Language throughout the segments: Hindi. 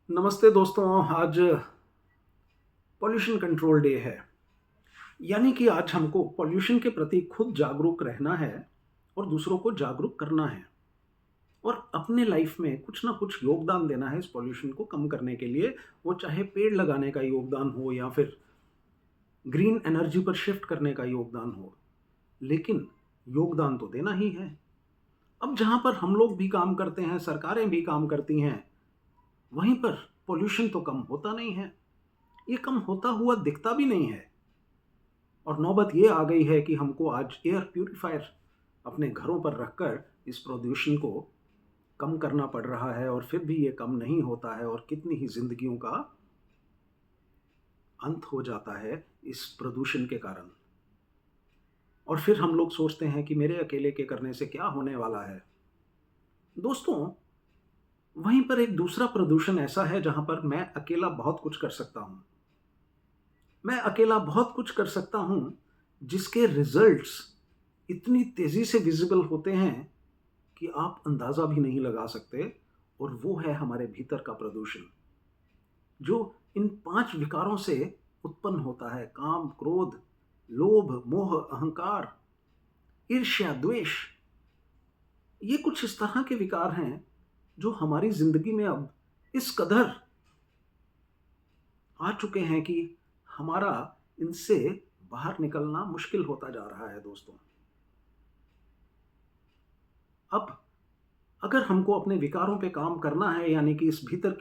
नमस्ते दोस्तों। आज पॉल्यूशन कंट्रोल डे है। यानी कि आज हमको पॉल्यूशन के प्रति खुद जागरूक रहना है और दूसरों को जागरूक करना है और अपने लाइफ में कुछ ना कुछ योगदान देना है इस पॉल्यूशन को कम करने के लिए। वो चाहे पेड़ लगाने का योगदान हो या फिर ग्रीन एनर्जी पर शिफ्ट करने का योगदान हो, लेकिन योगदान तो देना ही है। अब जहाँ पर हम लोग भी काम करते हैं, सरकारें भी काम करती हैं, वहीं पर पॉल्यूशन तो कम होता नहीं है। ये कम होता हुआ दिखता भी नहीं है। और नौबत ये आ गई है कि हमको आज एयर प्यूरिफायर अपने घरों पर रखकर इस प्रदूषण को कम करना पड़ रहा है, और फिर भी ये कम नहीं होता है और कितनी ही जिंदगियों का अंत हो जाता है इस प्रदूषण के कारण। और फिर हम लोग सोचते हैं कि मेरे अकेले के करने से क्या होने वाला है। दोस्तों, वहीं पर एक दूसरा प्रदूषण ऐसा है जहां पर मैं अकेला बहुत कुछ कर सकता हूं। मैं अकेला बहुत कुछ कर सकता हूं जिसके रिजल्ट्स इतनी तेजी से विजिबल होते हैं कि आप अंदाजा भी नहीं लगा सकते। और वो है हमारे भीतर का प्रदूषण, जो इन 5 विकारों से उत्पन्न होता है: काम, क्रोध, लोभ, मोह, अहंकार, ईर्ष्या, द्वेष। ये कुछ इस तरह के विकार हैं जो हमारी जिंदगी में अब इस कदर आ चुके हैं कि हमारा इनसे बाहर निकलना मुश्किल होता जा रहा है दोस्तों। अब अगर हमको अपने विकारों पे काम करना है, यानी कि इस भीतर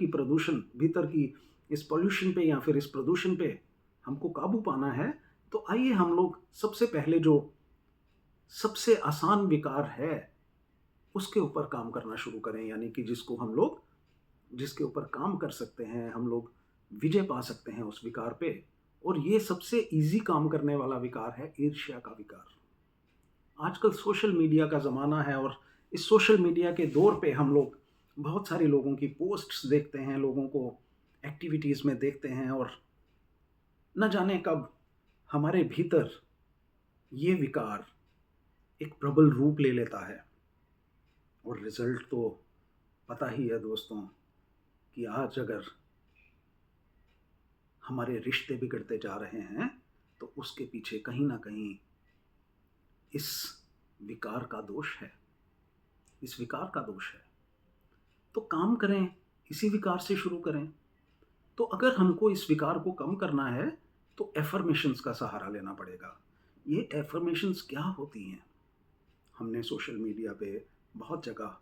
की इस पॉल्यूशन पे या फिर इस प्रदूषण पे हमको काबू पाना है, तो आइए हम लोग सबसे पहले जो सबसे आसान विकार है उसके ऊपर काम करना शुरू करें। यानी कि जिसके ऊपर काम कर सकते हैं, हम लोग विजय पा सकते हैं उस विकार पे। और ये सबसे इजी काम करने वाला विकार है ईर्ष्या का विकार। आजकल सोशल मीडिया का ज़माना है और इस सोशल मीडिया के दौर पे हम लोग बहुत सारे लोगों की पोस्ट्स देखते हैं, लोगों को एक्टिविटीज़ में देखते हैं, और न जाने कब हमारे भीतर ये विकार एक प्रबल रूप ले लेता है। और रिजल्ट तो पता ही है दोस्तों कि आज अगर हमारे रिश्ते बिगड़ते जा रहे हैं तो उसके पीछे कहीं ना कहीं इस विकार का दोष है। इस विकार का दोष है। तो काम करें, इसी विकार से शुरू करें। तो अगर हमको इस विकार को कम करना है तो एफर्मेशंस का सहारा लेना पड़ेगा। ये एफर्मेशंस क्या होती हैं? हमने सोशल मीडिया पे बहुत जगह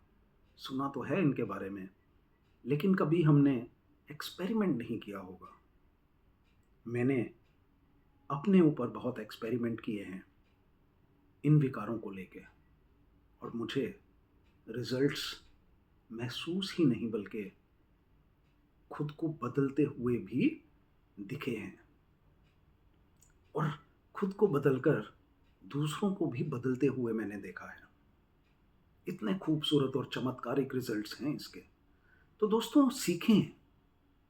सुना तो है इनके बारे में, लेकिन कभी हमने एक्सपेरिमेंट नहीं किया होगा। मैंने अपने ऊपर बहुत एक्सपेरिमेंट किए हैं इन विकारों को लेके, और मुझे रिजल्ट्स महसूस ही नहीं बल्कि खुद को बदलते हुए भी दिखे हैं। और खुद को बदलकर दूसरों को भी बदलते हुए मैंने देखा है। इतने खूबसूरत और चमत्कारिक रिजल्ट्स हैं इसके। तो दोस्तों, सीखें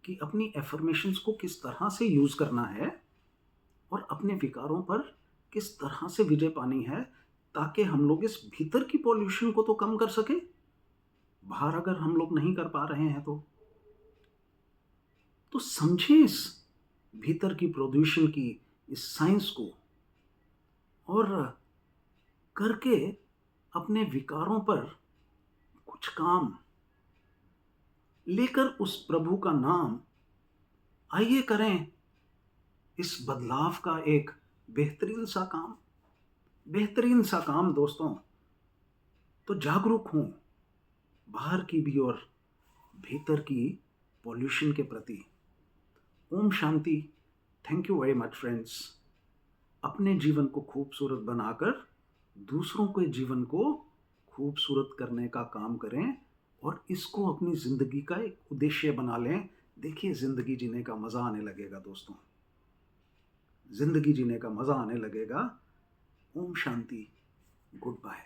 कि अपनी एफर्मेशंस को किस तरह से यूज़ करना है और अपने विकारों पर किस तरह से विजय पानी है, ताकि हम लोग इस भीतर की पॉल्यूशन को तो कम कर सकें। बाहर अगर हम लोग नहीं कर पा रहे हैं तो समझें इस भीतर की प्रदूषण की इस साइंस को, और करके अपने विकारों पर कुछ काम लेकर उस प्रभु का नाम आइए करें इस बदलाव का एक बेहतरीन सा काम दोस्तों। तो जागरूक हूं बाहर की भी और भीतर की पॉल्यूशन के प्रति। ओम शांति। Thank you very much friends. अपने जीवन को खूबसूरत बनाकर दूसरों के जीवन को खूबसूरत करने का काम करें, और इसको अपनी ज़िंदगी का एक उद्देश्य बना लें। देखिए, ज़िंदगी जीने का मज़ा आने लगेगा दोस्तों। ज़िंदगी जीने का मज़ा आने लगेगा। ओम शांति। Good bye.